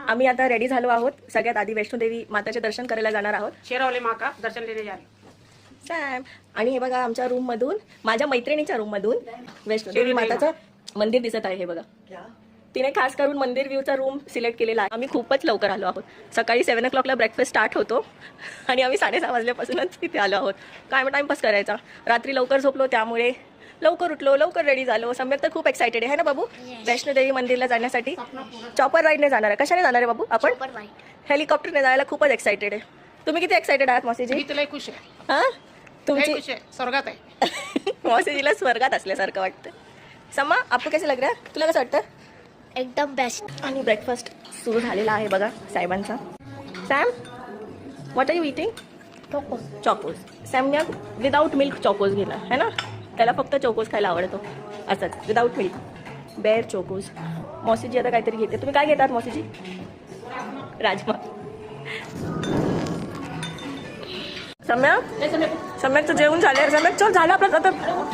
आम्ही आता रेडी झालो आहोत. सगळ्यात आधी वैष्णोदेवी माताचे दर्शन करायला जाणार आहोत. शेरावले माँ का दर्शन लेने जा रहे सॅम आणि हे बघा आमच्या रूम मधून, माझ्या मैत्रिणीच्या रूम मधून वैष्णोदेवी माताचं मंदिर दिसत आहे. हे बघा, तिने खास करून मंदिर व्ह्यूचा रूम सिलेक्ट केलेला आहे. आम्ही खूपच लवकर आलो आहोत. सकाळी 7 o'clockला ब्रेकफास्ट स्टार्ट होतो आणि आम्ही 6:30 वाजल्यापासूनच तिथे आलो आहोत. काय टाइमपास करायचा. रात्री लवकर झोपलो, त्यामुळे लवकर उठलो, लवकर रेडी झालो. सम्यक तर खूप एक्सायटेड आहे ना बाबू, वैष्णोदेवी मंदिरला जाण्यासाठी. चॉपर राईडने जाणार आहे. कशाने जाणार आहे बाबू आपण? हेलिकॉप्टरने जायला खूपच एक्सायटेड आहे. तुम्ही किती एक्सायटेड आहात मौसीजी? मी तुला खुश आहे. हां, तुमची खुश आहे, स्वर्गात आहे. मौसीजीला स्वर्गात असल्यासारखं वाटतं. सम्मा, आपको कैसे लग रहा है? तुला कसं वाटतं? एकदम बेस्ट. आणि ब्रेकफास्ट सुरू झालेला आहे बघा साहेबांचा. Sam, what are you eating? Chocos. सॅम्या विदाऊट मिल्क चॉकोज घेणार है ना, त्याला फक्त चोकोज खायला आवडतो. असंच विदाऊट मिल्क, बेअर चोकोज. मौसीजी आता काहीतरी घेते. तुम्ही काय घेतात मौसीजी? राजमा. सम्या, सम्यकचं जेवण झालं. सम्यक चल, झालं आपलं आता.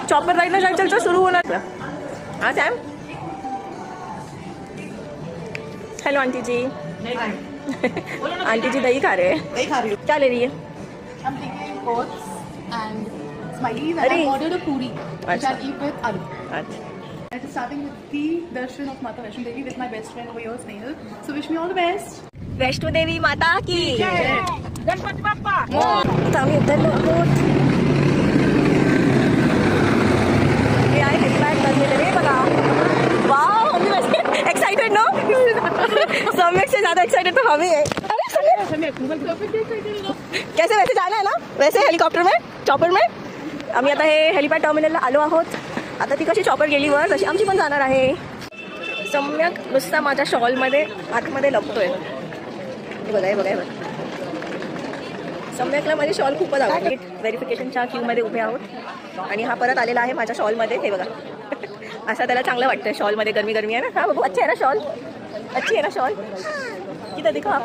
चॉपर राईडला जायचं, चल सुरू होणार. हां सॅम. हेलो आंटी जी. आंटी जी दही खा रहे हैं. दही खा रही हूँ. क्या ले रही है? I'm taking oats and smileys and अरे. I've ordered a puri which अच्छा. I'll eat with aloo. अच्छा. And starting with the darshan of Mata Vaishno Devi with my best friend over here, Snehal. So wish me all the best. Vaishno Devi माता की. गणपती बाप्पा. आता आम्ही उतरलो आहोत. हे आहे हेलिपॅड बनलेलं. हे बघा, वाव, मी वैसे एक्साइटेड नो. सम्यक से ज्यादा एक्साइटेड तो हम ही है. कैसे वैसे जाना है ना, वैसे हेलिकॉप्टर में, चॉपर में. आम्ही आता हे हेलिपॅड टर्मिनलला आलो आहोत. आता ती कशी चॉपर गेली वर, तशी आमची पण जाणार आहे. सम्यक नुसता माझ्या शॉलमध्ये आतमध्ये लपतोय. हे बघा, हे बघा, हे बघा. सम्यकला माझी शॉल खूपच आवडते. व्हेरिफिकेशनच्या क्यूमध्ये उभे आहोत आणि हा परत आलेला आहे माझ्या शॉलमध्ये. हे बघा, असं त्याला चांगलं वाटतं शॉलमध्ये. गरमी गरमी आहे ना. हा बघू, अच्छी आहे ना शॉल, अच्छी आहे ना शॉल. किती दिखा.